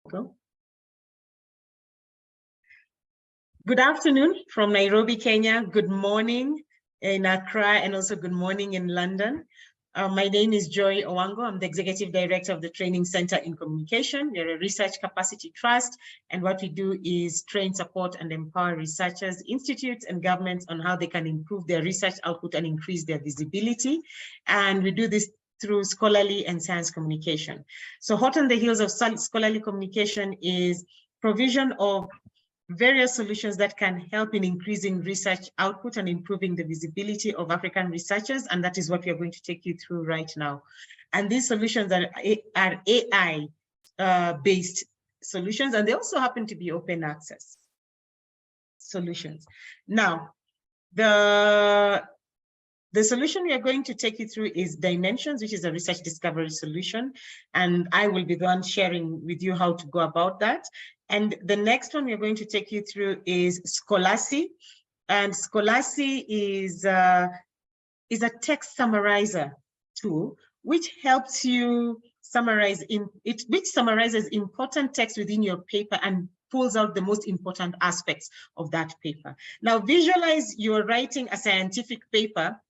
Go. Good afternoon from Nairobi, Kenya. Good morning in Accra, and also good morning in London. My name is Joy Owango. I'm the Executive Director of the Training Center in Communication. We're a research capacity trust, and what we do is train, support, and empower researchers, institutes, and governments on how they can improve their research output and increase their visibility. And we do this through scholarly and science communication. So hot on the heels of scholarly communication is provision of various solutions that can help in increasing research output and improving the visibility of African researchers, and that is what we are going to take you through right now. And these solutions are AI-based solutions, and they also happen to be open access solutions. Now, the solution we are going to take you through is Dimensions, which is a research discovery solution. And I will be the one sharing with you how to go about that. And the next one we're going to take you through is Scholarcy. And Scholarcy is a text summarizer tool, which helps you summarize, which summarizes important text within your paper and pulls out the most important aspects of that paper. Now, visualize you're writing a scientific paper,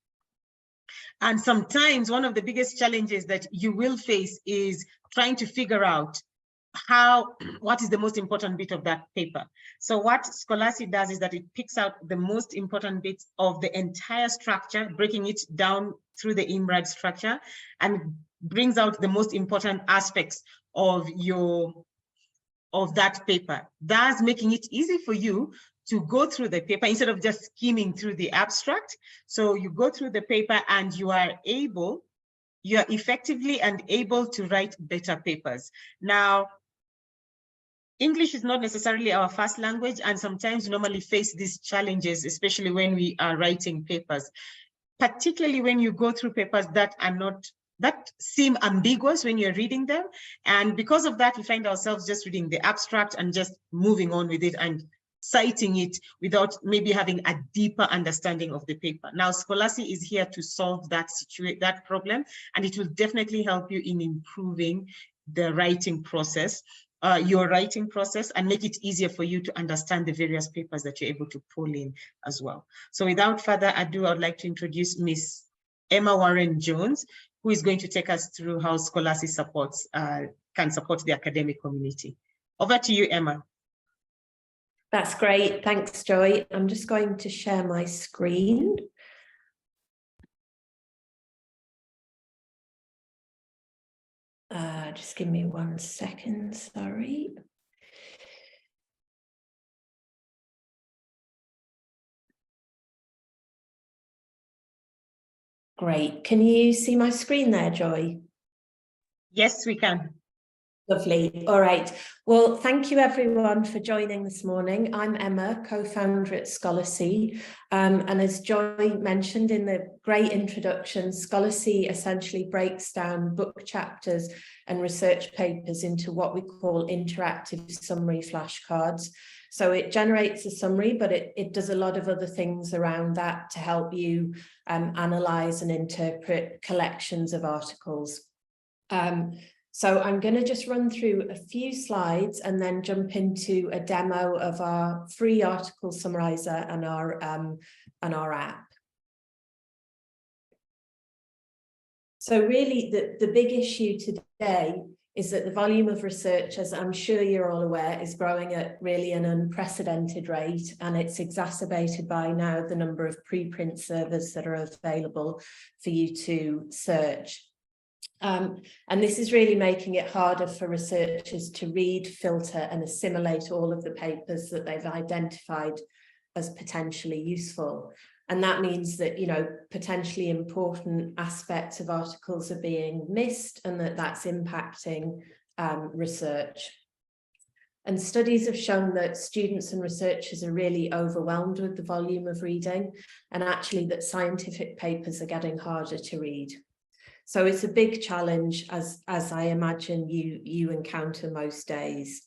and sometimes one of the biggest challenges that you will face is trying to figure out what is the most important bit of that paper. So what Scholarcy does is that it picks out the most important bits of the entire structure, breaking it down through the IMRAD structure, and brings out the most important aspects of that paper, thus making it easy for you to go through the paper instead of just skimming through the abstract. So you go through the paper and you are effectively and able to write better papers. Now, English is not necessarily our first language, and sometimes we normally face these challenges, especially when we are writing papers, particularly when you go through papers that seem ambiguous when you're reading them. And because of that, we find ourselves just reading the abstract and just moving on with it and citing it without maybe having a deeper understanding of the paper. Now, Scholarcy is here to solve that problem, and it will definitely help you in improving the writing process, your writing process, and make it easier for you to understand the various papers that you're able to pull in as well. So without further ado, I would like to introduce Miss Emma Warren Jones, who is going to take us through how Scholarcy can support the academic community. Over to you, Emma. That's great. Thanks, Joy. I'm just going to share my screen. Just give me 1 second, sorry. Great. Can you see my screen there, Joy? Yes, we can. Lovely. All right. Well, thank you everyone for joining this morning. I'm Emma, co-founder at Scholarcy. And as Joy mentioned in the great introduction, Scholarcy essentially breaks down book chapters and research papers into what we call interactive summary flashcards. So it generates a summary, but it does a lot of other things around that to help you analyze and interpret collections of articles. So I'm going to just run through a few slides and then jump into a demo of our free article summarizer and our app. So really the big issue today is that the volume of research, as I'm sure you're all aware, is growing at really an unprecedented rate, and it's exacerbated by now the number of preprint servers that are available for you to search. And this is really making it harder for researchers to read, filter, and assimilate all of the papers that they've identified as potentially useful. And that means that, potentially important aspects of articles are being missed, and that's impacting research. And studies have shown that students and researchers are really overwhelmed with the volume of reading, and actually that scientific papers are getting harder to read. So it's a big challenge, as I imagine you encounter most days.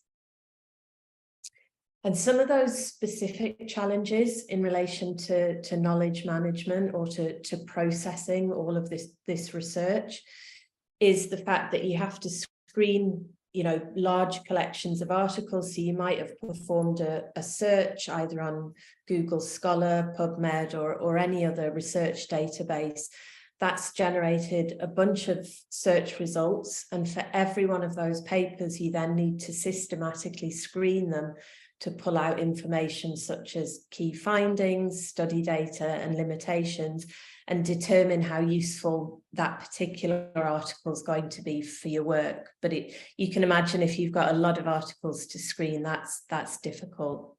And some of those specific challenges in relation to knowledge management or to processing all of this research is the fact that you have to screen large collections of articles. So you might have performed a search either on Google Scholar, PubMed, or any other research database. That's generated a bunch of search results. And for every one of those papers, you then need to systematically screen them to pull out information such as key findings, study data, and limitations, and determine how useful that particular article is going to be for your work. But you can imagine if you've got a lot of articles to screen, that's difficult.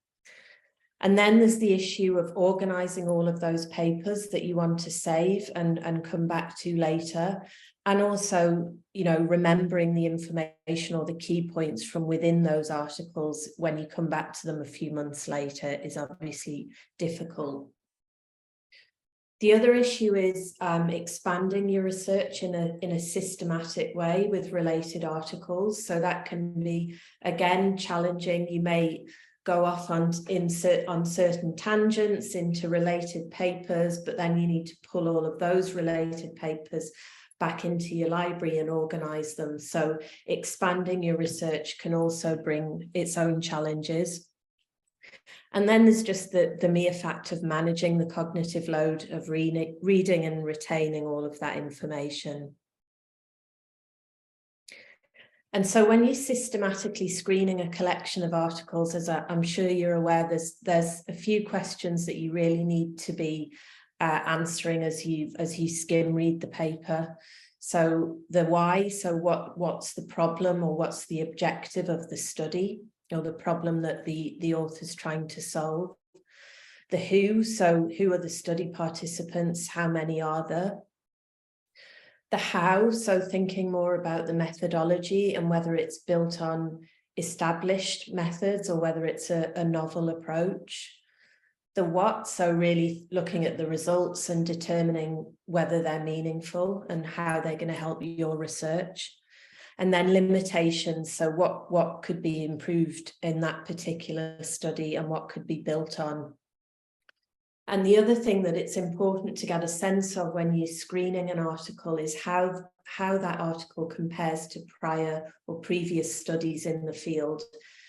And then there's the issue of organizing all of those papers that you want to save and come back to later. And also, remembering the information or the key points from within those articles when you come back to them a few months later is obviously difficult. The other issue is expanding your research in a systematic way with related articles. So that can be, again, challenging. You may go off on certain tangents into related papers, but then you need to pull all of those related papers back into your library and organize them. So expanding your research can also bring its own challenges. And then there's just the mere fact of managing the cognitive load of reading and retaining all of that information. And so when you're systematically screening a collection of articles, as I'm sure you're aware, there's a few questions that you really need to be answering as you skim read the paper. So the why, so what's the problem or what's the objective of the study, or the problem that the author's trying to solve. The who, so who are the study participants, how many are there? The how, so thinking more about the methodology and whether it's built on established methods or whether it's a novel approach. The what, so really looking at the results and determining whether they're meaningful and how they're going to help your research. And then limitations, so what could be improved in that particular study and what could be built on. And the other thing that it's important to get a sense of when you're screening an article is how that article compares to prior or previous studies in the field.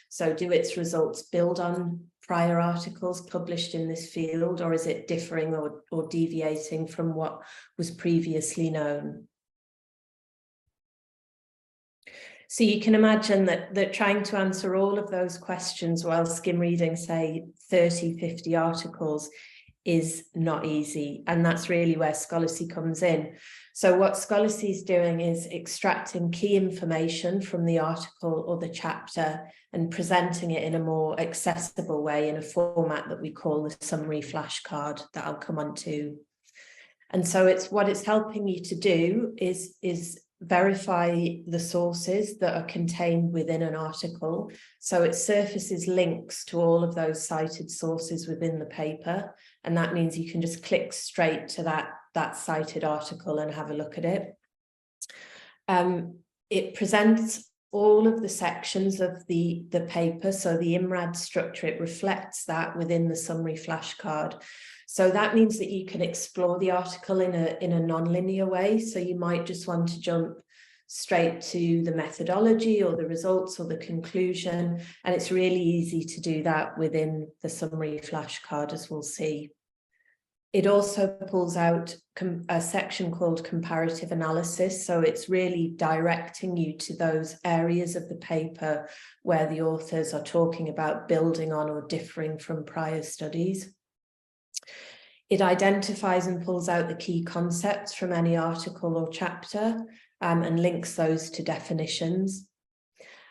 So do its results build on prior articles published in this field, or is it differing or deviating from what was previously known? So you can imagine that trying to answer all of those questions while skim reading, say, 30, 50 articles is not easy. And that's really where Scholarcy comes in. So what Scholarcy is doing is extracting key information from the article or the chapter and presenting it in a more accessible way in a format that we call the summary flashcard that I'll come on to. And so what it's helping you to do is verify the sources that are contained within an article. So it surfaces links to all of those cited sources within the paper. And that means you can just click straight to that cited article and have a look at it. It presents all of the sections of the paper. So the IMRAD structure, it reflects that within the summary flashcard. So that means that you can explore the article in a non-linear way. So you might just want to jump straight to the methodology or the results or the conclusion. And it's really easy to do that within the summary flashcard, as we'll see. It also pulls out a section called comparative analysis. So it's really directing you to those areas of the paper where the authors are talking about building on or differing from prior studies. It identifies and pulls out the key concepts from any article or chapter and links those to definitions.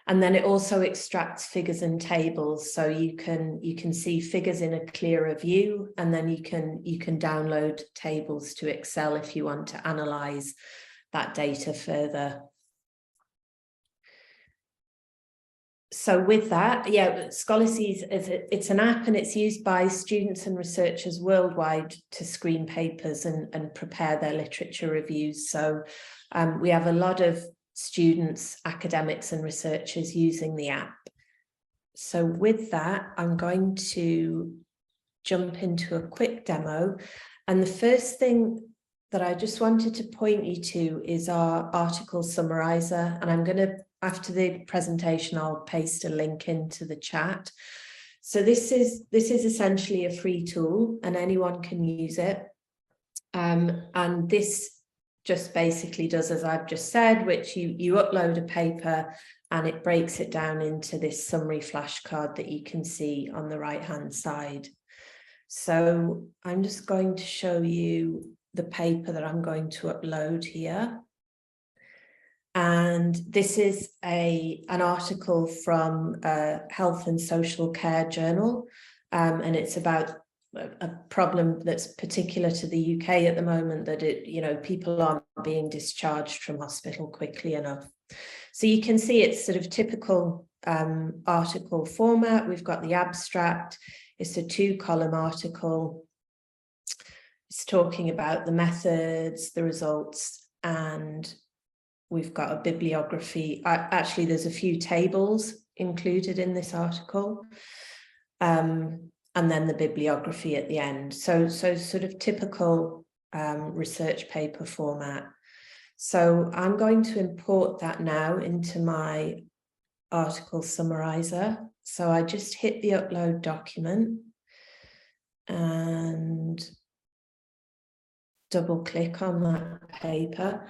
And then it also extracts figures and tables, so you can see figures in a clearer view, and then you can download tables to Excel if you want to analyze that data further. So with that, yeah, Scholarcy it's an app, and it's used by students and researchers worldwide to screen papers and prepare their literature reviews. So we have a lot of students, academics and researchers using the app. So with that, I'm going to jump into a quick demo. And the first thing that I just wanted to point you to is our article summarizer. And I'm going to after the presentation, I'll paste a link into the chat. So this is essentially a free tool and anyone can use it. And this just basically does as I've just said, which you upload a paper and it breaks it down into this summary flashcard that you can see on the right-hand side. So I'm just going to show you the paper that I'm going to upload here. And this is an article from Health and Social Care Journal, and it's about a problem that's particular to the UK at the moment, that people aren't being discharged from hospital quickly enough. So you can see it's sort of typical article format. We've got the abstract. It's a 2-column article. It's talking about the methods, the results, and we've got a bibliography. Actually, there's a few tables included in this article, and then the bibliography at the end. So sort of typical research paper format. So I'm going to import that now into my article summarizer. So I just hit the upload document and double click on that paper.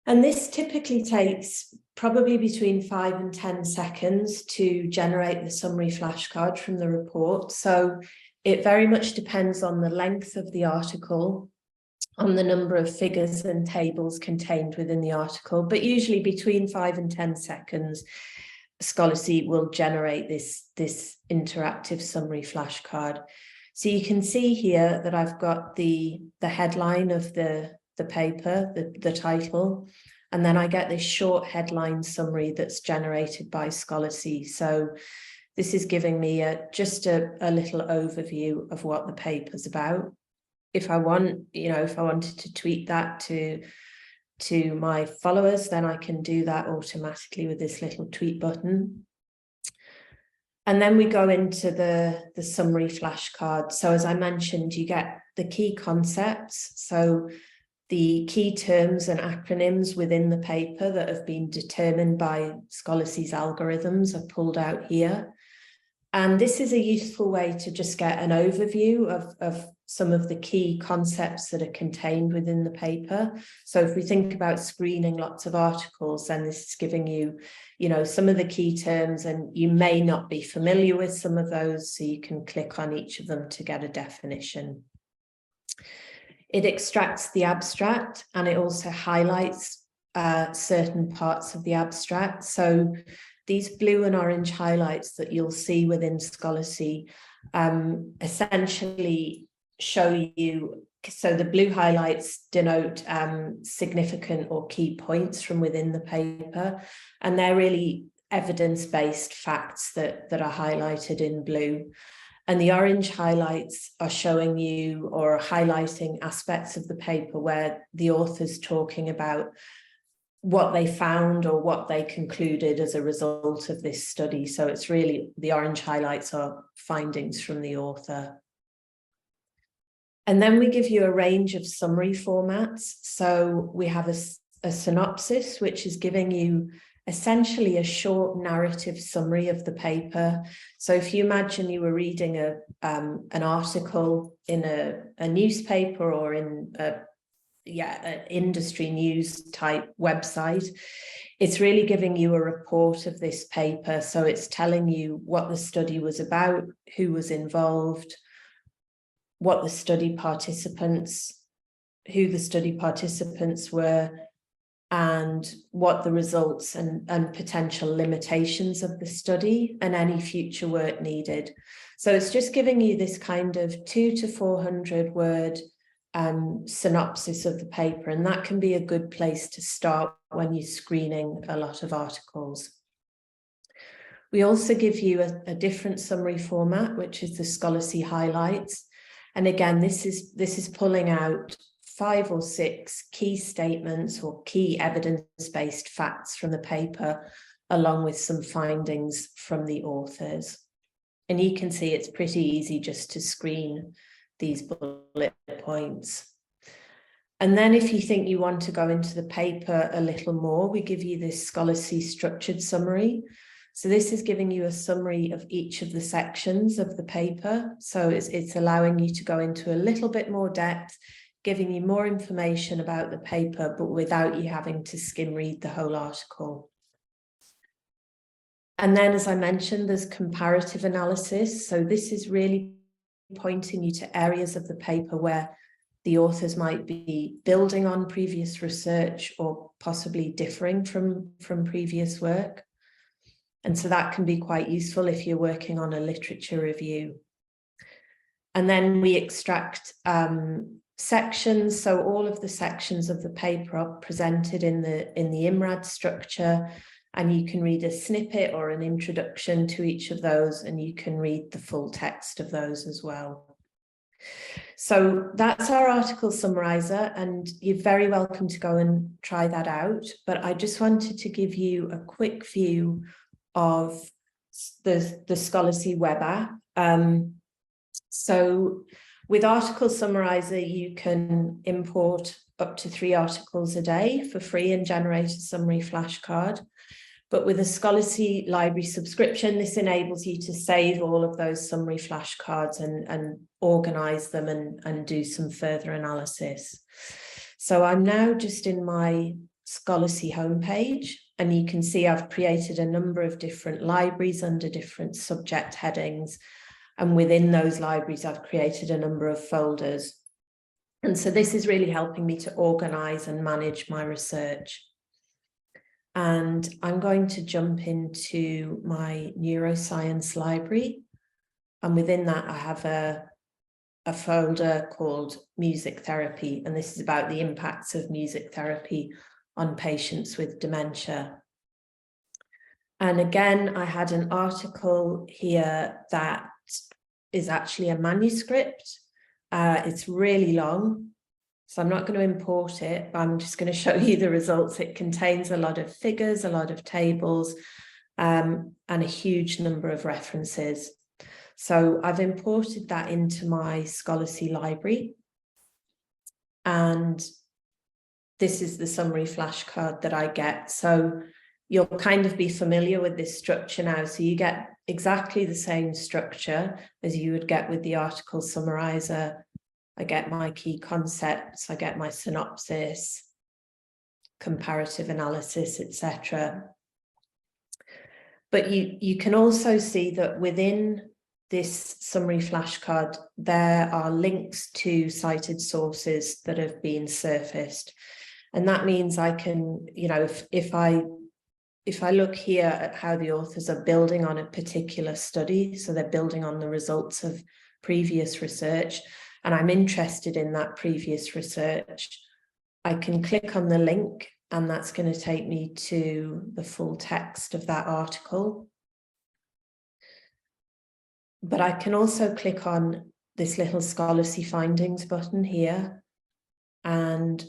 And this typically takes probably between 5 and 10 seconds to generate the summary flashcard from the report. So it very much depends on the length of the article, on the number of figures and tables contained within the article, but usually between 5 and 10 seconds, Scholarcy will generate this interactive summary flashcard. So you can see here that I've got the headline of the paper, the title, and then I get this short headline summary that's generated by Scholarcy. So this is giving me just a little overview of what the paper's about. If I wanted to tweet that to my followers, then I can do that automatically with this little tweet button. And then we go into the summary flashcard. So as I mentioned, you get the key concepts. So the key terms and acronyms within the paper that have been determined by Scholarcy's algorithms are pulled out here. And this is a useful way to just get an overview of some of the key concepts that are contained within the paper. So if we think about screening lots of articles, then this is giving you, some of the key terms, and you may not be familiar with some of those, so you can click on each of them to get a definition. It extracts the abstract and it also highlights certain parts of the abstract. So these blue and orange highlights that you'll see within Scholarcy essentially show you, so the blue highlights denote significant or key points from within the paper, and they're really evidence-based facts that are highlighted in blue. And the orange highlights are showing you or highlighting aspects of the paper where the author's talking about what they found or what they concluded as a result of this study. So it's really, the orange highlights are findings from the author. And then we give you a range of summary formats. So we have a synopsis, which is giving you essentially a short narrative summary of the paper. So if you imagine you were reading an article in a newspaper or in an industry news type website, it's really giving you a report of this paper. So it's telling you what the study was about, who was involved, what the study participants, who the study participants were, and what the results and potential limitations of the study and any future work needed. So it's just giving you this kind of 200 to 400 word synopsis of the paper, and that can be a good place to start when you're screening a lot of articles. We also give you a different summary format, which is the Scholarcy highlights. And again, this is pulling out 5 or 6 key statements or key evidence-based facts from the paper, along with some findings from the authors. And you can see it's pretty easy just to screen these bullet points. And then if you think you want to go into the paper a little more, we give you this Scholarcy structured summary. So this is giving you a summary of each of the sections of the paper. So it's allowing you to go into a little bit more depth, giving you more information about the paper, but without you having to skim read the whole article. And then, as I mentioned, there's comparative analysis. So this is really pointing you to areas of the paper where the authors might be building on previous research or possibly differing from previous work. And so that can be quite useful if you're working on a literature review. And then we extract sections. So all of the sections of the paper are presented in the IMRAD structure, and you can read a snippet or an introduction to each of those, and you can read the full text of those as well. So that's our article summarizer, and you're very welcome to go and try that out. But I just wanted to give you a quick view of the Scholarcy web app. So with Article Summarizer, you can import up to 3 articles a day for free and generate a summary flashcard. But with a Scholarcy library subscription, this enables you to save all of those summary flashcards and organize them and do some further analysis. So I'm now just in my Scholarcy homepage, and you can see I've created a number of different libraries under different subject headings. And within those libraries, I've created a number of folders. And so this is really helping me to organize and manage my research. And I'm going to jump into my neuroscience library. And within that, I have a folder called music therapy. And this is about the impacts of music therapy on patients with dementia. And again, I had an article here that is actually a manuscript. It's really long, so I'm not going to import it, but I'm just going to show you the results. It contains a lot of figures, a lot of tables, and a huge number of references. So I've imported that into my Scholarcy library. And this is the summary flashcard that I get. So you'll kind of be familiar with this structure now. So you get exactly the same structure as you would get with the article summarizer. I get my key concepts, I get my synopsis, comparative analysis, etc. But you can also see that within this summary flashcard, there are links to cited sources that have been surfaced. And that means I can, if I look here at how the authors are building on a particular study, so they're building on the results of previous research, and I'm interested in that previous research, I can click on the link, and that's going to take me to the full text of that article. But I can also click on this little Scholarcy Findings button here, and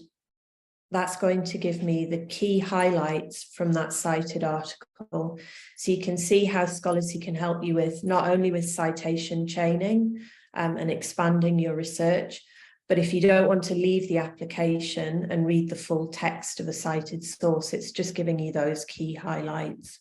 that's going to give me the key highlights from that cited article. So you can see how Scholarcy can help you with not only with citation chaining and expanding your research, but if you don't want to leave the application and read the full text of a cited source, it's just giving you those key highlights.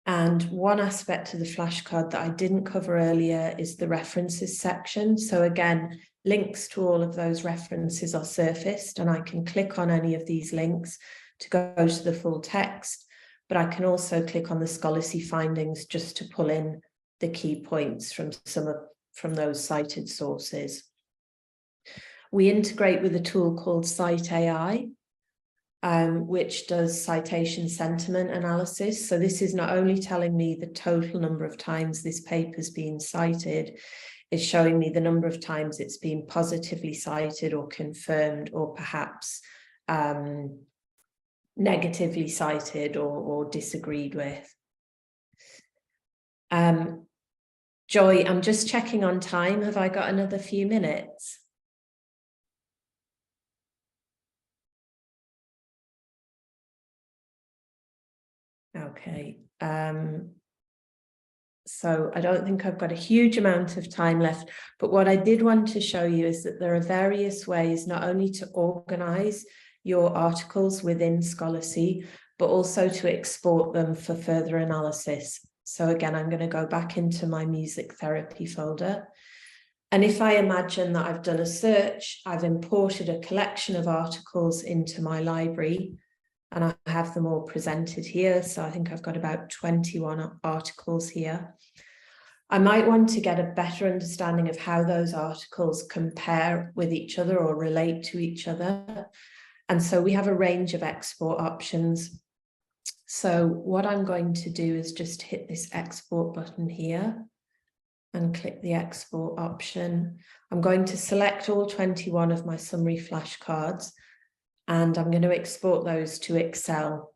And one aspect of the flashcard that I didn't cover earlier is the references section. So again, links to all of those references are surfaced, and I can click on any of these links to go to the full text, but I can also click on the Scholarcy findings just to pull in the key points from those cited sources. We integrate with a tool called Cite AI, which does citation sentiment analysis. So this is not only telling me the total number of times this paper's been cited, it's showing me the number of times it's been positively cited or confirmed, or perhaps negatively cited or disagreed with. Joy, I'm just checking on time. Have I got another few minutes? Okay. So I don't think I've got a huge amount of time left, but what I did want to show you is that there are various ways not only to organize your articles within Scholarcy, but also to export them for further analysis. So again, I'm going to go back into my music therapy folder. And if I imagine that I've done a search, I've imported a collection of articles into my library, and I have them all presented here. So I think I've got about 21 articles here. I might want to get a better understanding of how those articles compare with each other or relate to each other. And so we have a range of export options. So what I'm going to do is just hit this export button here and click the export option. I'm going to select all 21 of my summary flashcards, and I'm going to export those to Excel.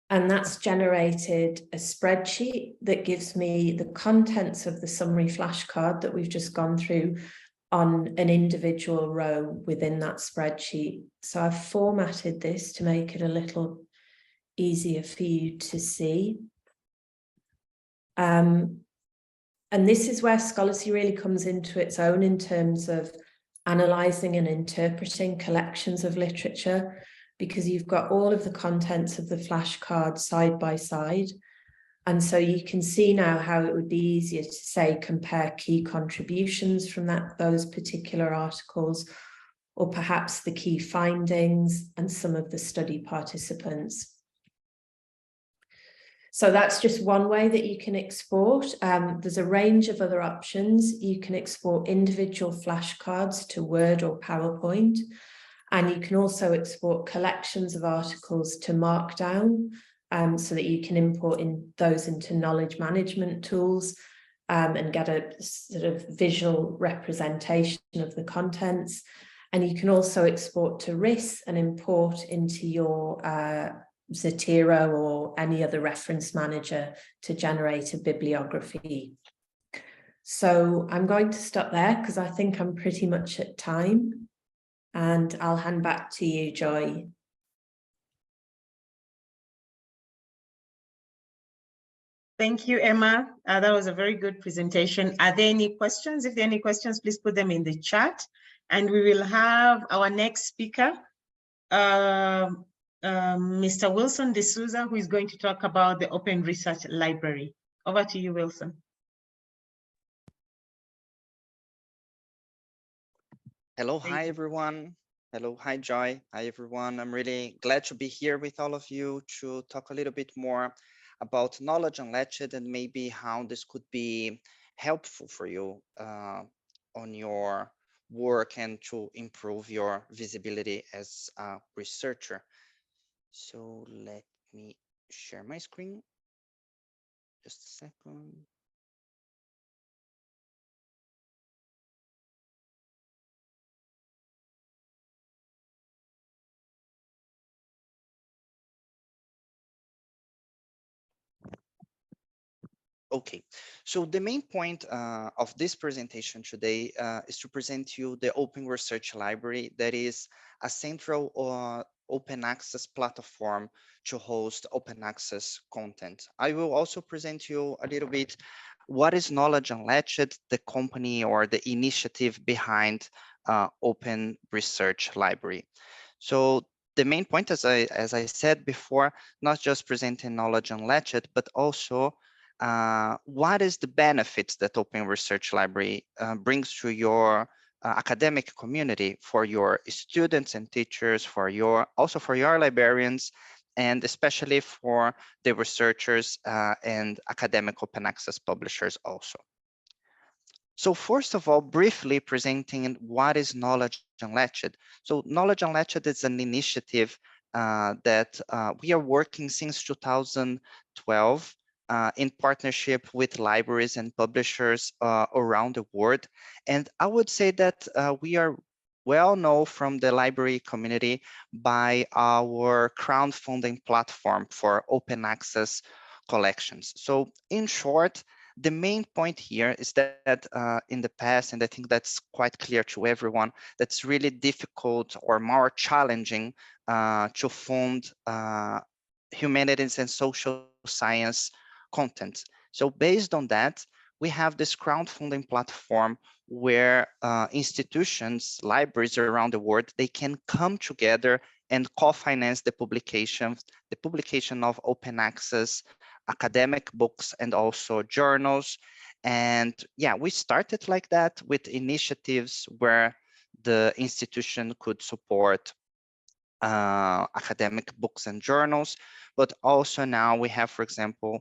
And that's generated a spreadsheet that gives me the contents of the summary flashcard that we've just gone through on an individual row within that spreadsheet. So I've formatted this to make it a little easier for you to see. And this is where Scholarcy really comes into its own in terms of analysing and interpreting collections of literature, because you've got all of the contents of the flashcard side by side. And so you can see now how it would be easier to say compare key contributions from those particular articles, or perhaps the key findings and some of the study participants. So that's just one way that you can export. There's a range of other options. You can export individual flashcards to Word or PowerPoint, and you can also export collections of articles to Markdown, so that you can import those into knowledge management tools and get a sort of visual representation of the contents. And you can also export to RIS and import into your Zotero or any other reference manager to generate a bibliography. So I'm going to stop there because I think I'm pretty much at time, and I'll hand back to you, Joy. Thank you, Emma. That was a very good presentation. Are there any questions? If there are any questions, please put them in the chat. And we will have our next speaker, Mr. Wilson D'Souza, who is going to talk about the Open Research Library. Over to you, Wilson. Hello, hi everyone. Hello, hi Joy. Hi everyone. I'm really glad to be here with all of you to talk a little bit more about Knowledge Unlatched and maybe how this could be helpful for you on your work and to improve your visibility as a researcher. So let me share my screen. Just a second. Okay, so the main point of this presentation today is to present you the Open Research Library, that is a central open access platform to host open access content. I will also present you a little bit what is Knowledge Unlatched, the company or the initiative behind Open Research Library. So the main point, as I said before, not just presenting Knowledge Unlatched, but also what is the benefits that Open Research Library brings to your academic community, for your students and teachers, also for your librarians, and especially for the researchers and academic open access publishers also. So first of all, briefly presenting what is Knowledge Unlatched. So Knowledge Unlatched is an initiative that we are working since 2012 in partnership with libraries and publishers around the world. And I would say that we are well known from the library community by our crowdfunding platform for open access collections. So in short, the main point here is that in the past, and I think that's quite clear to everyone, that's really difficult or more challenging to fund humanities and social science content. So based on that, we have this crowdfunding platform where institutions, libraries around the world, they can come together and co-finance the publication of open access academic books and also journals. And yeah, we started like that with initiatives where the institution could support academic books and journals, but also now we have, for example,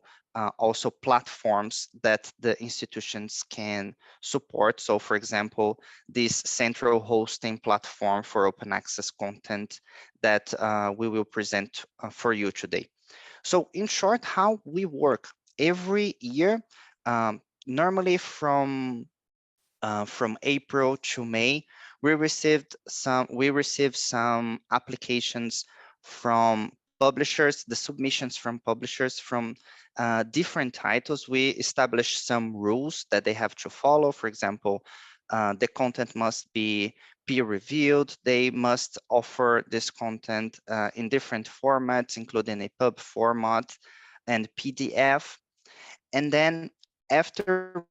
also platforms that the institutions can support. So for example, this central hosting platform for open access content that we will present for you today. So in short, how we work every year, normally from April to May, we received some applications from publishers, the submissions from publishers from different titles. We established some rules that they have to follow. For example, the content must be peer-reviewed. They must offer this content in different formats, including a pub format and PDF. And then after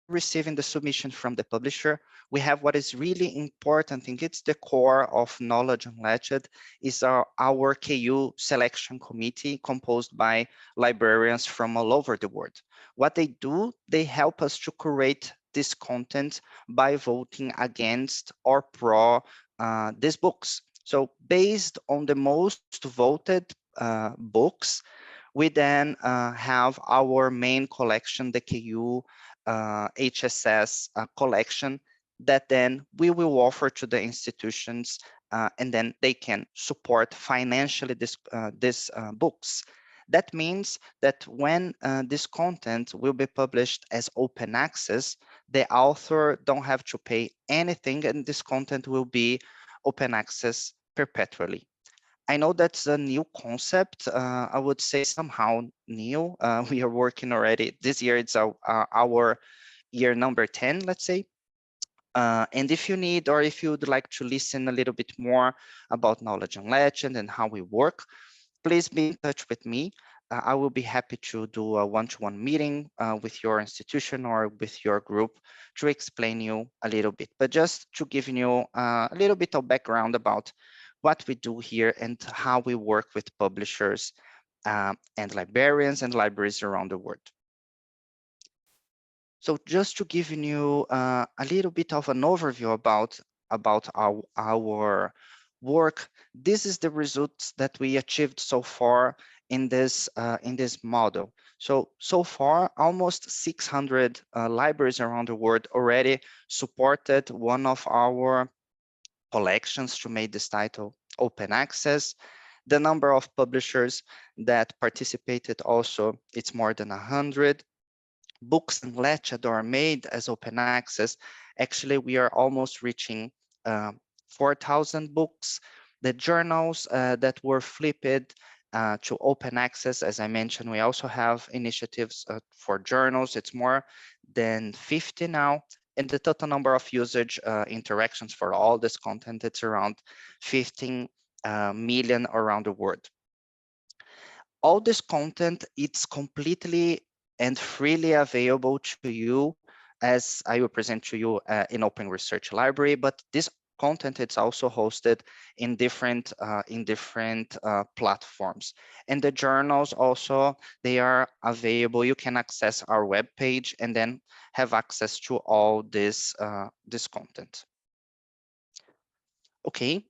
receiving the submission from the publisher, we have what is really important. I think it's the core of Knowledge Unlatched, is our KU selection committee composed by librarians from all over the world. What they do, they help us to curate this content by voting against or pro these books. So based on the most voted books, we then have our main collection, the KU HSS collection, that then we will offer to the institutions, and then they can support financially these books. That means that when this content will be published as open access, the author don't have to pay anything, and this content will be open access perpetually. I know that's a new concept. I would say somehow new. We are working already. This year it's our year number 10, let's say. And if you need, or if you'd like to listen a little bit more about Knowledge Unlatched and how we work, please be in touch with me. I will be happy to do a one-to-one meeting with your institution or with your group to explain you a little bit. But just to give you a little bit of background about what we do here and how we work with publishers and librarians and libraries around the world. So just to give you a little bit of an overview about our work, this is the results that we achieved so far in this model. So far, almost 600 libraries around the world already supported one of our collections to make this title open access. The number of publishers that participated also, it's more than 100. Books and lectures are made as open access. Actually, we are almost reaching 4,000 books. The journals that were flipped to open access, as I mentioned, we also have initiatives for journals. It's more than 50 now. And the total number of usage interactions for all this content, it's around 15 million around the world. All this content, it's completely and freely available to you, as I will present to you in Open Research Library, but this content, it's also hosted in different platforms. And the journals also, they are available. You can access our webpage and then have access to all this content. Okay,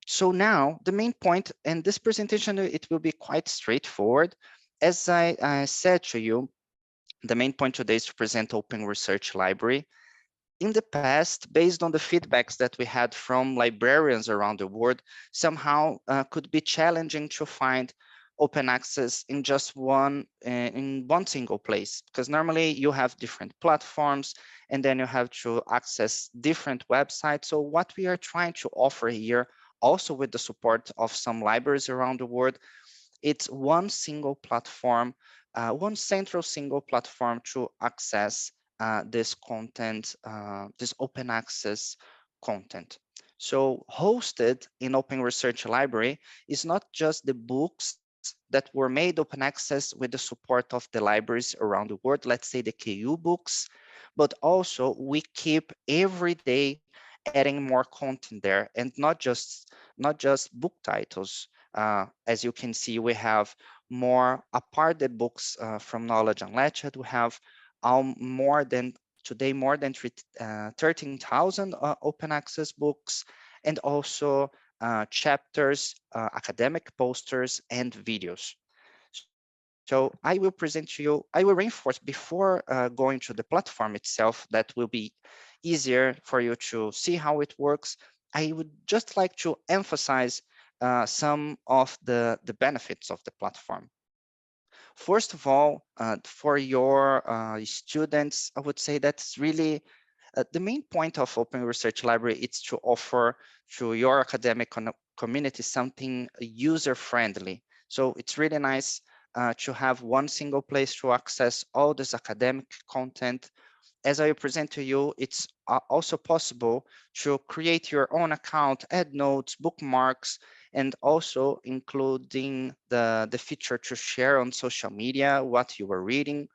so now the main point, and this presentation, it will be quite straightforward. As I said to you, the main point today is to present Open Research Library. In the past, based on the feedbacks that we had from librarians around the world, somehow could be challenging to find open access in just one single place, because normally you have different platforms and then you have to access different websites. So what we are trying to offer here, also with the support of some libraries around the world, it's one single platform, one central single platform to access this content, this open access content. So hosted in Open Research Library is not just the books that were made open access with the support of the libraries around the world, let's say the KU books, but also we keep every day adding more content there, and not just book titles. As you can see, we have more apart the books from Knowledge Unlatched. We have more than 13,000 open access books, and also chapters, academic posters, and videos. So I will present to you, I will reinforce before going to the platform itself, that will be easier for you to see how it works. I would just like to emphasize some of the benefits of the platform. First of all, for your students, I would say that's really the main point of Open Research Library is to offer to your academic community something user-friendly. So it's really nice to have one single place to access all this academic content. As I present to you, it's also possible to create your own account, add notes, bookmarks, and also including the feature to share on social media what you are reading.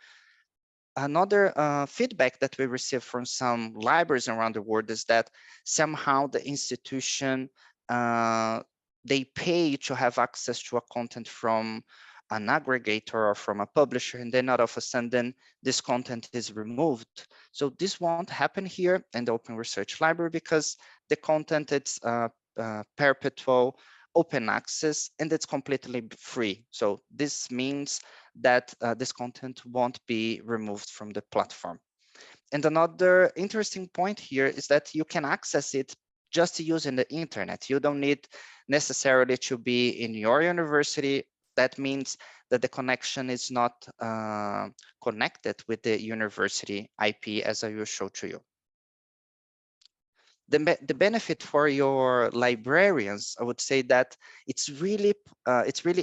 Another feedback that we receive from some libraries around the world is that somehow the institution, they pay to have access to a content from an aggregator or from a publisher, and then all of a sudden this content is removed. So this won't happen here in the Open Research Library, because the content is perpetual open access, and it's completely free. So this means that this content won't be removed from the platform. And another interesting point here is that you can access it just using the internet. You don't need necessarily to be in your university. That means that the connection is not connected with the university IP, as I will show to you. The benefit for your librarians, I would say that it's really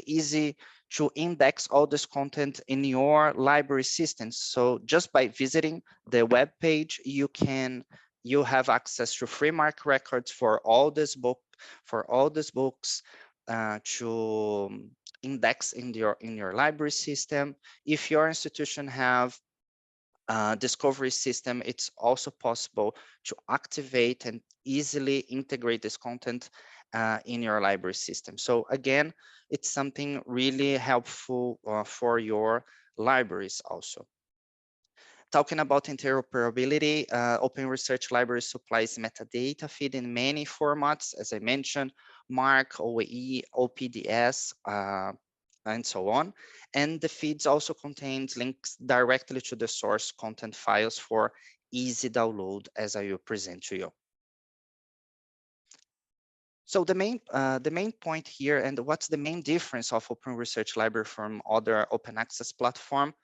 easy to index all this content in your library systems. So just by visiting the web page, you have access to free mark records for all these books to index in your library system. If your institution have discovery system, it's also possible to activate and easily integrate this content in your library system. So again, it's something really helpful for your libraries also. Talking about interoperability, Open Research Library supplies metadata feed in many formats, as I mentioned, MARC, OAE, OPDS, and so on. And the feeds also contains links directly to the source content files for easy download, as I will present to you. So the main point here, and what's the main difference of Open Research Library from other open access platform?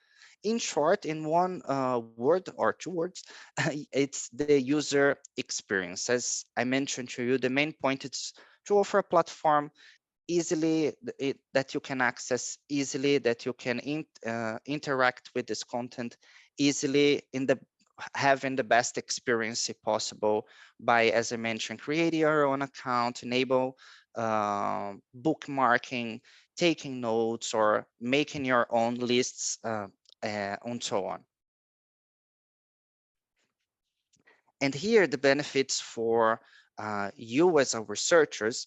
In short, in one word or two words, it's the user experience. As I mentioned to you, the main point is to offer a platform easily that you can access easily, that you can interact with this content easily, having the best experience possible by, as I mentioned, creating your own account, enable bookmarking, taking notes, or making your own lists, and so on. And here the benefits for you as our researchers.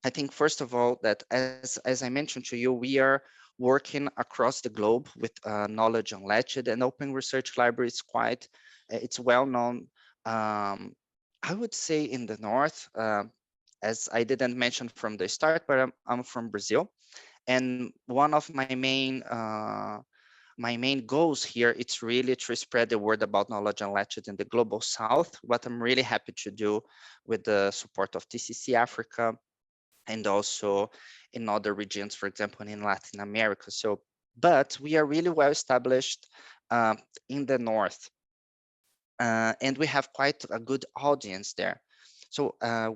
I think first of all that as I mentioned to you, we are working across the globe with Knowledge Unlatched, and Open Research Library is it's well known. I would say in the north, as I didn't mention from the start, but I'm from Brazil, and one of my main goals here, it's really to spread the word about Knowledge Unlatched in the global south, what I'm really happy to do with the support of TCC Africa, and also in other regions, for example, in Latin America. So, but we are really well established in the north, and we have quite a good audience there. So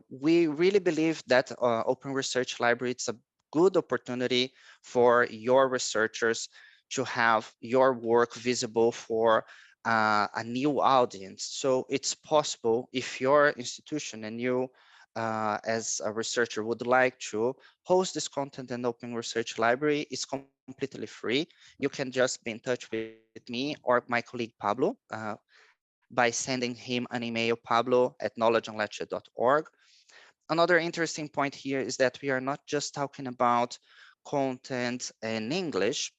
we really believe that Open Research Library, it's a good opportunity for your researchers to have your work visible for a new audience. So it's possible if your institution and you as a researcher would like to host this content in Open Research Library, is completely free. You can just be in touch with me or my colleague Pablo by sending him an email, pablo@knowledgeunlatched.org. Another interesting point here is that we are not just talking about content in English,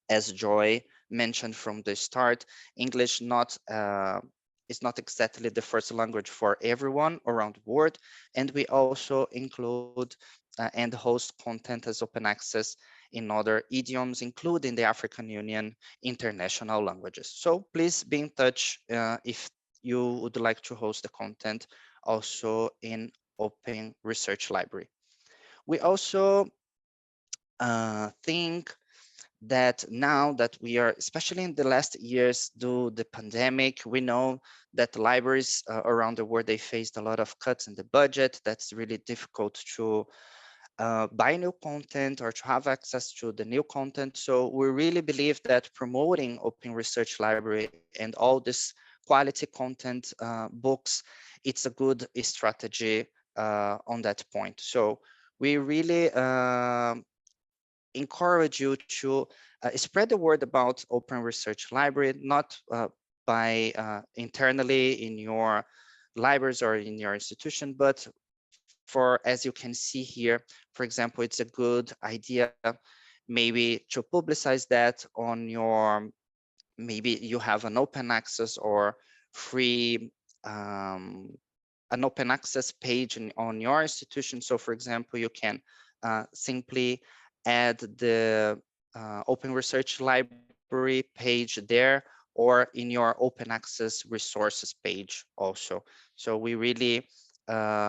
as Joy mentioned from the start. English is not exactly the first language for everyone around the world, and we also include and host content as open access in other idioms, including the African Union international languages. So please be in touch if you would like to host the content also in Open Research Library. We also think that now that we are, especially in the last years, due the pandemic, we know that libraries around the world, they faced a lot of cuts in the budget. That's really difficult to buy new content or to have access to the new content. So we really believe that promoting Open Research Library and all this quality content books, it's a good strategy on that point. So we really encourage you to spread the word about Open Research Library, not by internally in your libraries or in your institution, but for, as you can see here, for example, it's a good idea maybe to publicize that on your, maybe you have an open access or free an open access page on your institution. So for example, you can simply add the Open Research Library page there, or in your open access resources page also. So we really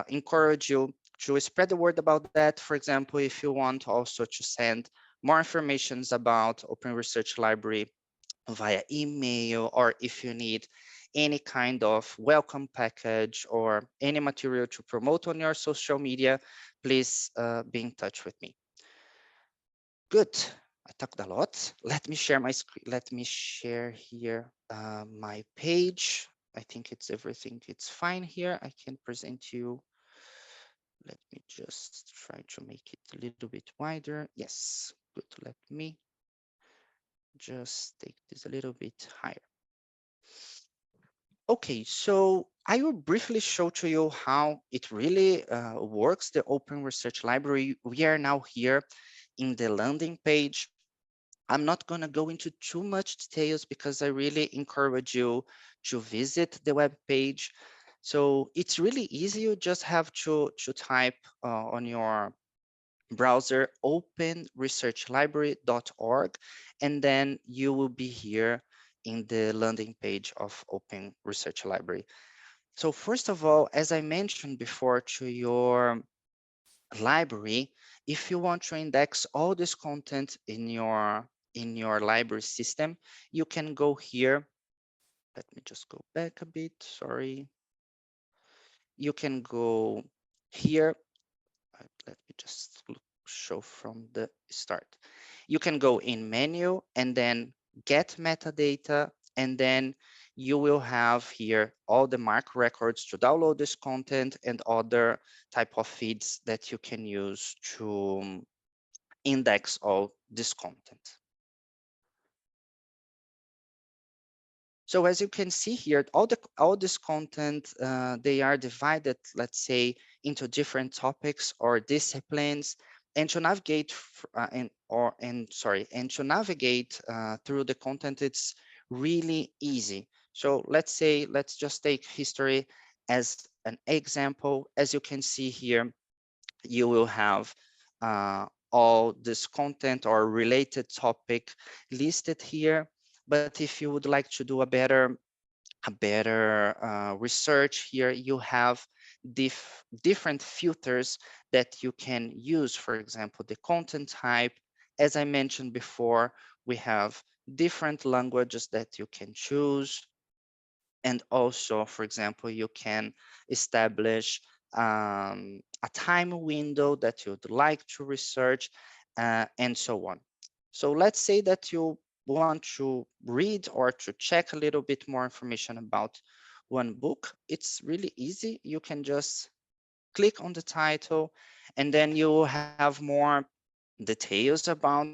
encourage you to spread the word about that. For example, if you want also to send more informations about Open Research Library via email, or if you need any kind of welcome package or any material to promote on your social media, please be in touch with me. Good. I talked a lot. Let me share my screen. Let me share here my page. I think it's everything. It's fine here. I can present you. Let me just try to make it a little bit wider. Yes, good. Let me just take this a little bit higher. Okay, so I will briefly show to you how it really works, the Open Research Library. We are now here in the landing page. I'm not going to go into too much details because I really encourage you to visit the web page. So it's really easy. You just have to type on your browser openresearchlibrary.org, and then you will be here in the landing page of Open Research Library. So first of all, as I mentioned before, to your library, if you want to index all this content in your library system, you can go here. Let me just go back a bit, sorry. You can go here. Let me just show from the start. You can go in menu and then get metadata, and then you will have here all the MARC records to download this content and other type of feeds that you can use to index all this content. So as you can see here, all this content, they are divided, let's say, into different topics or disciplines, and to navigate and to navigate through the content, it's really easy. So let's just take history as an example. As you can see here, you will have all this content or related topic listed here. But if you would like to do a better research here, you have different filters that you can use. For example, the content type. As I mentioned before, we have different languages that you can choose. And also, for example, you can establish a time window that you'd like to research, and so on. So let's say that you want to read or to check a little bit more information about one book. It's really easy. You can just click on the title, and then you will have more details about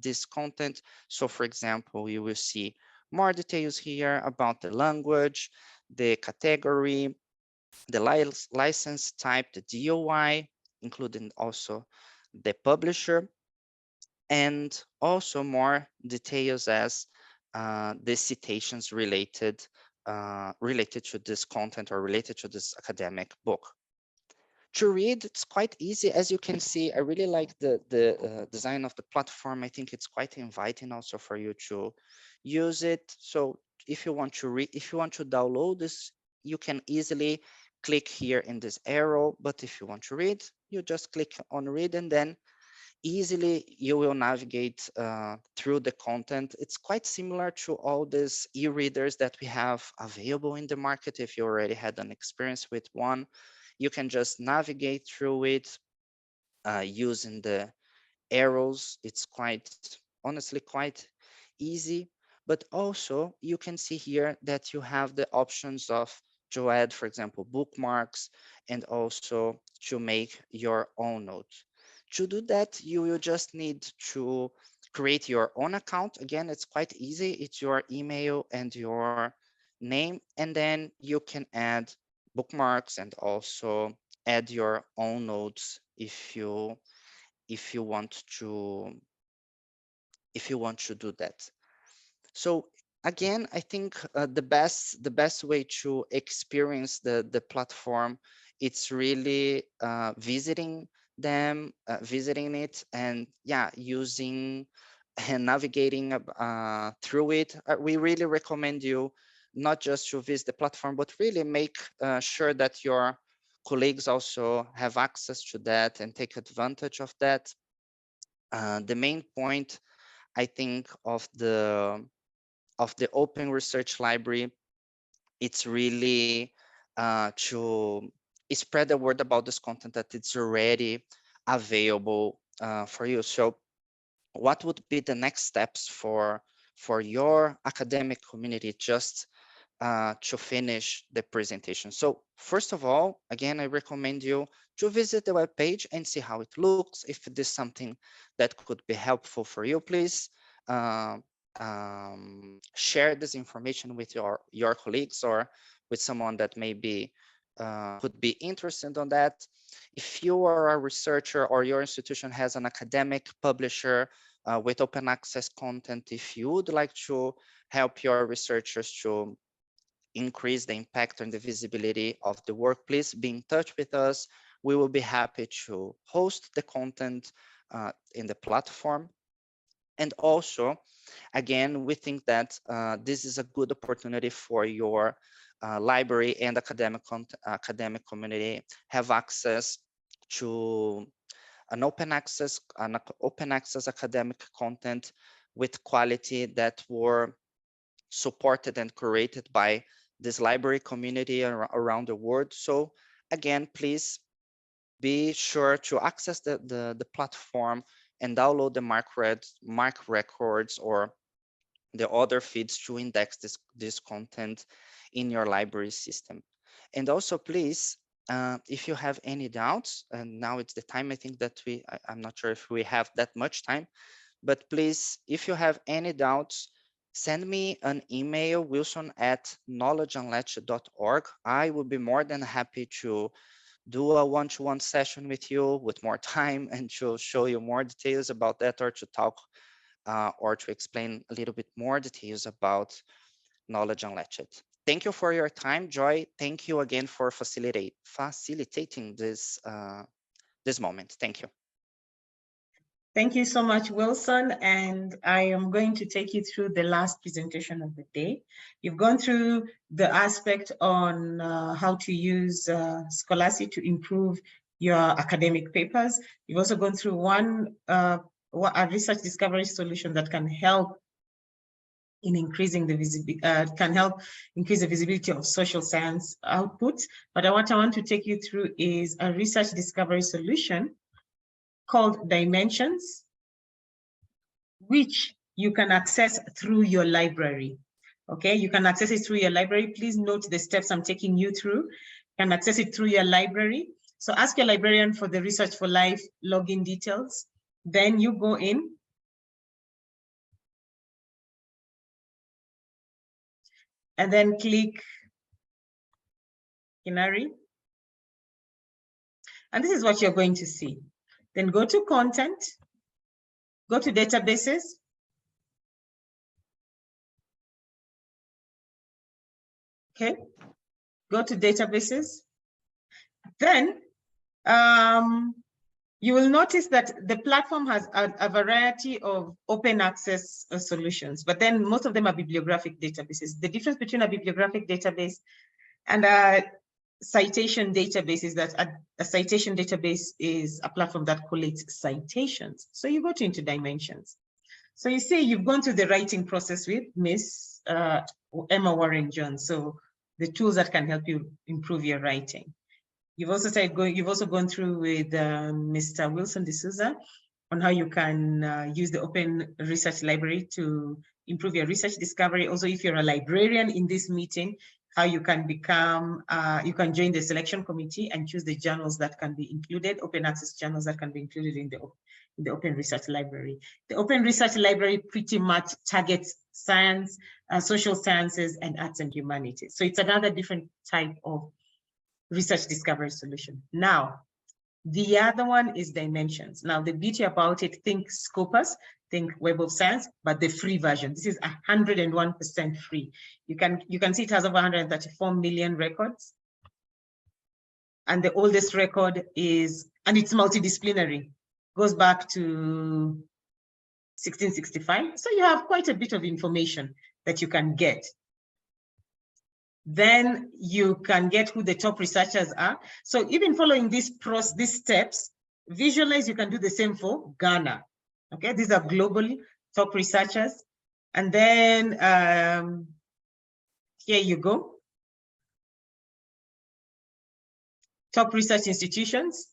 this content. So for example, you will see more details here about the language, the category, the license type, the DOI, including also the publisher, and also more details as the citations related to this content or related to this academic book. To read, it's quite easy. As you can see, I really like the design of the platform. I think it's quite inviting also for you to use it. So if you want to read, if you want to download this, you can easily click here in this arrow. But if you want to read, you just click on read, and then easily you will navigate through the content. It's quite similar to all these e-readers that we have available in the market. If you already had an experience with one, you can just navigate through it using the arrows. It's honestly quite easy. But also you can see here that you have the options of to add, for example, bookmarks, and also to make your own notes. To do that, you will just need to create your own account. Again, it's quite easy. It's your email and your name, and then you can add bookmarks and also add your own notes if you want to do that. So again, I think the best way to experience the platform, it's really visiting it, and yeah, using and navigating through it. We really recommend you not just to visit the platform, but really make sure that your colleagues also have access to that and take advantage of that. The main point, I think, of the Open Research Library, it's really to spread the word about this content that it's already available for you. So what would be the next steps for your academic community just to finish the presentation? So first of all, again, I recommend you to visit the webpage and see how it looks. If it is something that could be helpful for you, please share this information with your colleagues or with someone that maybe could be interested on that. If you are a researcher or your institution has an academic publisher with open access content, if you would like to help your researchers to increase the impact and the visibility of the work, please be in touch with us. We will be happy to host the content in the platform. And also, again, we think that this is a good opportunity for your library and academic community have access to an open access academic content with quality that were supported and created by this library community around the world. So again, please be sure to access the platform and download the MARC records or the other feeds to index this content in your library system. And also, please, if you have any doubts, and now it's the time, I think that I'm not sure if we have that much time, but please, if you have any doubts, send me an email, wilson@knowledgeunlatched.org. I will be more than happy to do a one-to-one session with you with more time and to show you more details about that, or to talk or to explain a little bit more details about Knowledge Unlatched. Thank you for your time, Joy. Thank you again for facilitating this this moment. Thank you. Thank you so much, Wilson. And I am going to take you through the last presentation of the day. You've gone through the aspect on how to use Scholarcy to improve your academic papers. You've also gone through a research discovery solution that can help in increasing the visibility, increase the visibility of social science output. But what I want to take you through is a research discovery solution called Dimensions, which you can access through your library. Okay, you can access it through your library. Please note the steps I'm taking you through. can access it through your library. So ask your librarian for the Research for Life login details. Then you go in. And then click Inari. And this is what you're going to see. Then go to content, go to databases. Okay, go to databases. Then you will notice that the platform has a variety of open access solutions, but then most of them are bibliographic databases. The difference between a bibliographic database and a citation database is that a citation database is a platform that collates citations. So you go into dimensions. So you see you've gone through the writing process with Miss Emma Warren Jones. So the tools that can help you improve your writing. You've also gone through with Mr. Wilson D'Souza on how you can use the Open Research Library to improve your research discovery. Also, if you're a librarian in this meeting, how you can become, you can join the selection committee and choose the journals that can be included, open access journals that can be included in the Open Research Library. The Open Research Library pretty much targets science, social sciences, and arts and humanities. So it's another different type of research discovery solution. Now, the other one is dimensions. Now, the beauty about it, think Scopus, think Web of Science, but the free version. This is 101% free. You can see it has over 134 million records. And the oldest record is, and it's multidisciplinary, goes back to 1665. So you have quite a bit of information that you can get. Then you can get who the top researchers are. So even following these steps, visualize, you can do the same for Ghana. Okay, these are global top researchers. And then here you go. Top research institutions,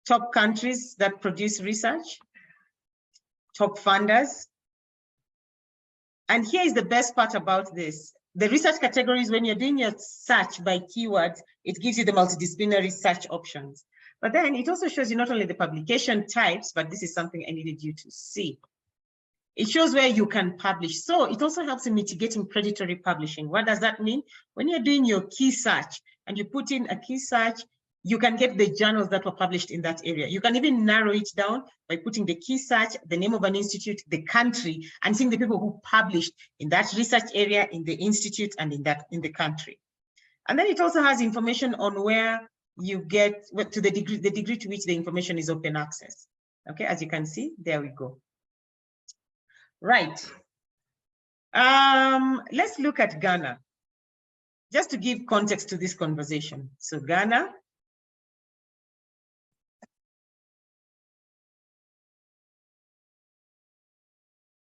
top countries that produce research, top funders. And here is the best part about this. The research categories, when you're doing your search by keywords, it gives you the multidisciplinary search options. But then it also shows you not only the publication types, but this is something I needed you to see. It shows where you can publish. So it also helps in mitigating predatory publishing. What does that mean? When you're doing your key search and you put in a key search, you can get the journals that were published in that area. You can even narrow it down by putting the key search, the name of an institute, the country, and seeing the people who published in that research area, in the institute, and in the country. And then it also has information on where you get to the degree to which the information is open access. Okay, as you can see, there we go. Right. Let's look at Ghana, just to give context to this conversation. So Ghana.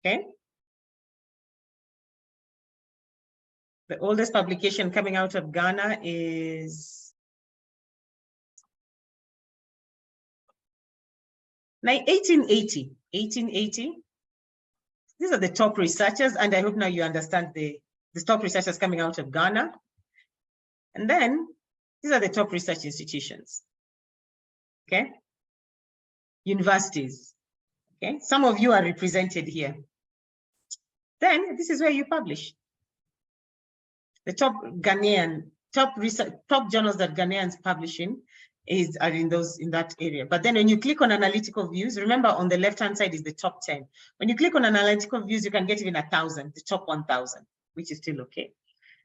Okay. The oldest publication coming out of Ghana is 1880. 1880. These are the top researchers, and I hope now you understand the top researchers coming out of Ghana. And then these are the top research institutions. Okay. Universities. Okay. Some of you are represented here. Then this is where you publish. The top Ghanaian, top journals that Ghanaians publish in are in that area. But then when you click on analytical views, remember on the left-hand side is the top 10. When you click on analytical views, you can get even 1,000, the top 1,000, which is still okay.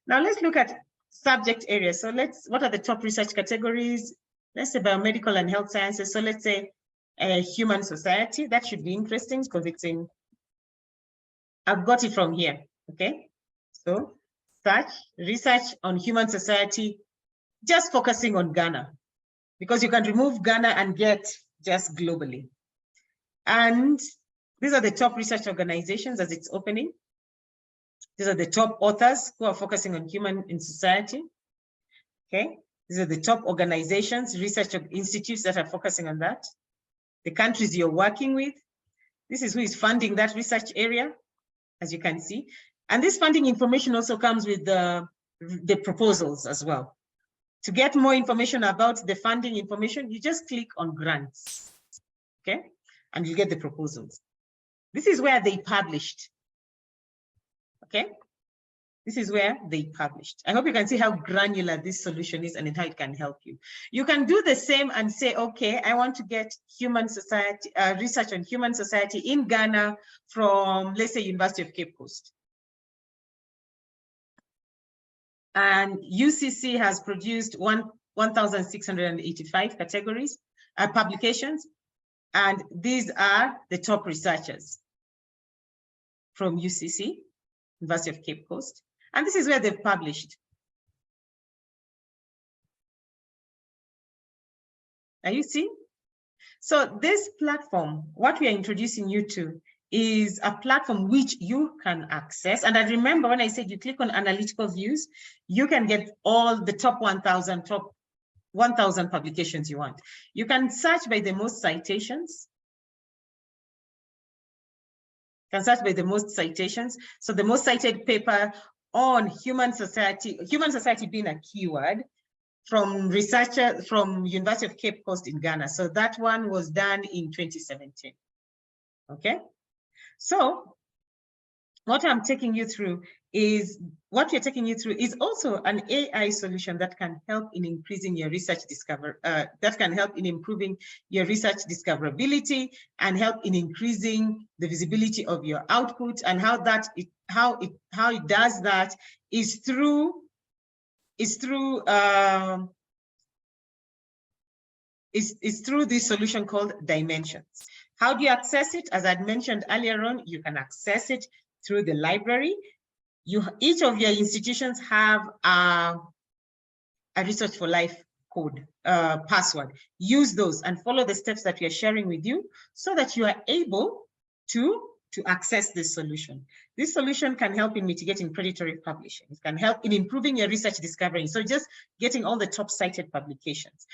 Now let's look at subject areas. So what are the top research categories? Let's say biomedical and health sciences. So let's say human society. That should be interesting because it's in, I've got it from here, okay? So search, research on human society, just focusing on Ghana, because you can remove Ghana and get just globally. And these are the top research organizations as it's opening. These are the top authors who are focusing on human in society, okay? These are the top organizations, research institutes that are focusing on that. The countries you're working with. This is who is funding that research area, as you can see. And this funding information also comes with the the proposals as well. To get more information about the funding information, you just click on grants, okay? And you get the proposals. This is where they published, okay? This is where they published. I hope you can see how granular this solution is and how it can help you. You can do the same and say, okay, I want to get human society, research on human society in Ghana from, let's say, University of Cape Coast. And UCC has produced 1,685 categories, publications, and these are the top researchers from UCC, University of Cape Coast. And this is where they've published. Are you seeing? So this platform, what we are introducing you to is a platform which you can access. And I remember when I said you click on analytical views, you can get all the top 1,000 publications you want. You can search by the most citations. You can search by the most citations. So the most cited paper on human society being a keyword, from researcher from University of Cape Coast in Ghana. So that one was done in 2017. Okay. So what we're taking you through is also an AI solution that can help in increasing your research improving your research discoverability and help in increasing the visibility of your output. And how it does that is through this solution called Dimensions. How do you access it? As I'd mentioned earlier on, you can access it through the library. Each of your institutions have a Research for Life code, password. Use those and follow the steps that we are sharing with you so that you are able to access this solution. This solution can help in mitigating predatory publishing. It can help in improving your research discovery. So just getting all the top cited publications.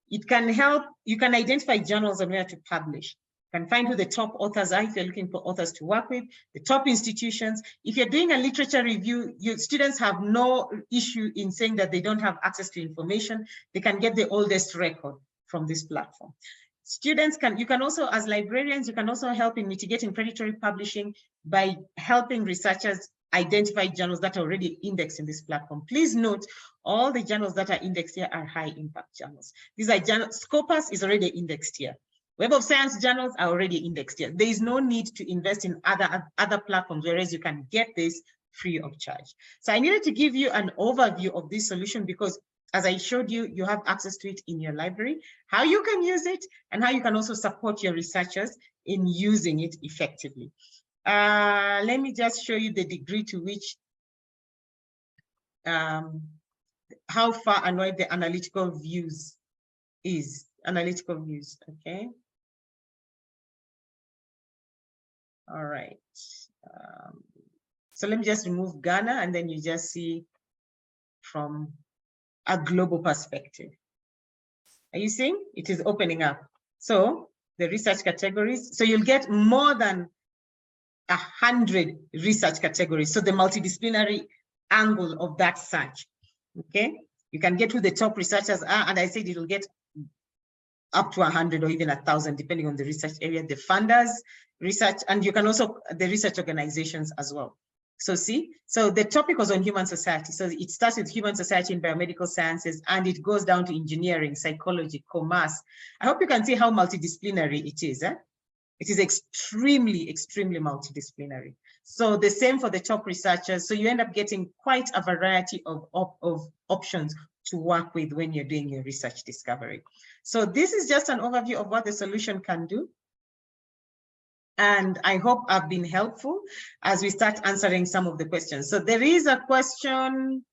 It can help, you can identify journals and where to publish. You can find who the top authors are if you're looking for authors to work with, the top institutions. If you're doing a literature review, your students have no issue in saying that they don't have access to information. They can get the oldest record from this platform. You can also, as librarians, you can also help in mitigating predatory publishing by helping researchers identify journals that are already indexed in this platform. Please note, all the journals that are indexed here are high impact journals. These are journals, Scopus is already indexed here. Web of Science journals are already indexed here. There is no need to invest in other platforms, whereas you can get this free of charge. So I needed to give you an overview of this solution because, as I showed you, you have access to it in your library, how you can use it, and how you can also support your researchers in using it effectively. Let me just show you the degree to which, how far and wide the analytical views is. Analytical views, okay. All right. So let me just remove Ghana and then you just see from a global perspective. Are you seeing? It is opening up. So the research categories, so you'll get more than 100 research categories. So the multidisciplinary angle of that search, okay? You can get who the top researchers are, and I said it will get up to 100 or even 1,000, depending on the research area, the funders, research, and you can also, the research organizations as well. So see, so the topic was on human society. So it starts with human society in biomedical sciences, and it goes down to engineering, psychology, commerce. I hope you can see how multidisciplinary it is. It is extremely, extremely multidisciplinary. So the same for the top researchers. So you end up getting quite a variety of options to work with when you're doing your research discovery. So this is just an overview of what the solution can do. And I hope I've been helpful as we start answering some of the questions. So there is a question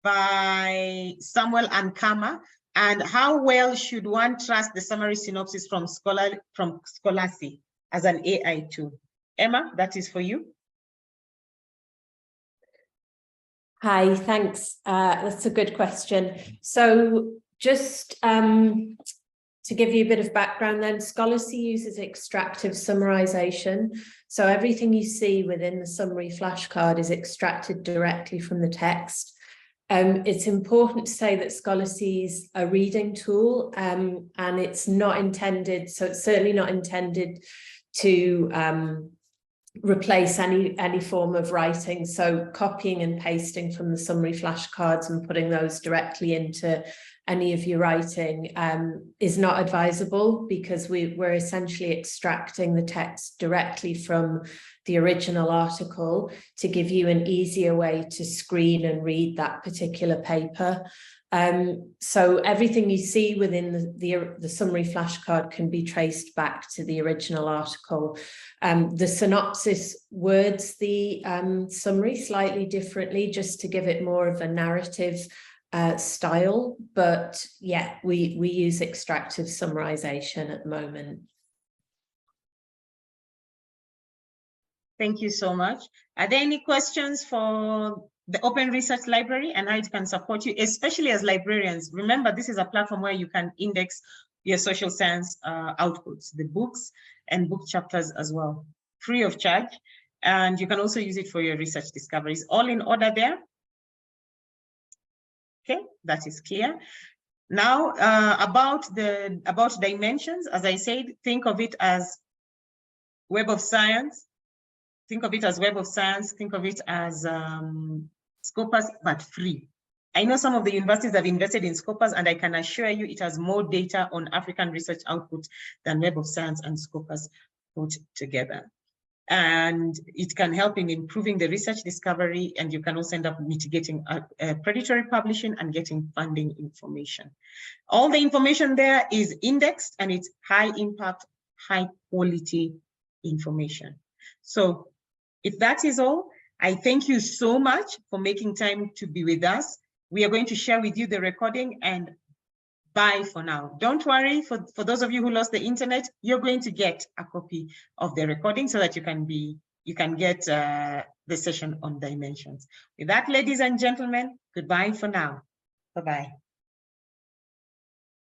by Samuel Ankama. And how well should one trust the summary synopsis from Scholarcy as an AI tool? Emma, that is for you. Hi, thanks. That's a good question. So just To give you a bit of background then, Scholarcy uses extractive summarization. So everything you see within the summary flashcard is extracted directly from the text. It's important to say that Scholarcy is a reading tool, and it's not intended, so it's certainly not intended to replace any form of writing. So copying and pasting from the summary flashcards and putting those directly into any of your writing is not advisable, because we're essentially extracting the text directly from the original article to give you an easier way to screen and read that particular paper. So everything you see within the summary flashcard can be traced back to the original article. The synopsis words the summary slightly differently, just to give it more of a narrative style, but yeah, we use extractive summarization at the moment. Thank you so much. Are there any questions for the Open Research Library and how it can support you, especially as librarians? Remember, this is a platform where you can index your social science outputs, the books and book chapters as well, free of charge. And you can also use it for your research discoveries. All in order there? Okay, that is clear. Now, about dimensions, as I said, think of it as Web of Science. Think of it as Web of Science. Think of it as Scopus, but free. I know some of the universities have invested in Scopus, and I can assure you it has more data on African research output than Web of Science and Scopus put together. And it can help in improving the research discovery, and you can also end up mitigating predatory publishing and getting funding information. All the information there is indexed, and it's high impact, high quality information. So if that is all, I thank you so much for making time to be with us. We are going to share with you the recording, and bye for now. Don't worry, for those of you who lost the internet, you're going to get a copy of the recording so that you can get the session on dimensions. With that, ladies and gentlemen, goodbye for now. Bye-bye.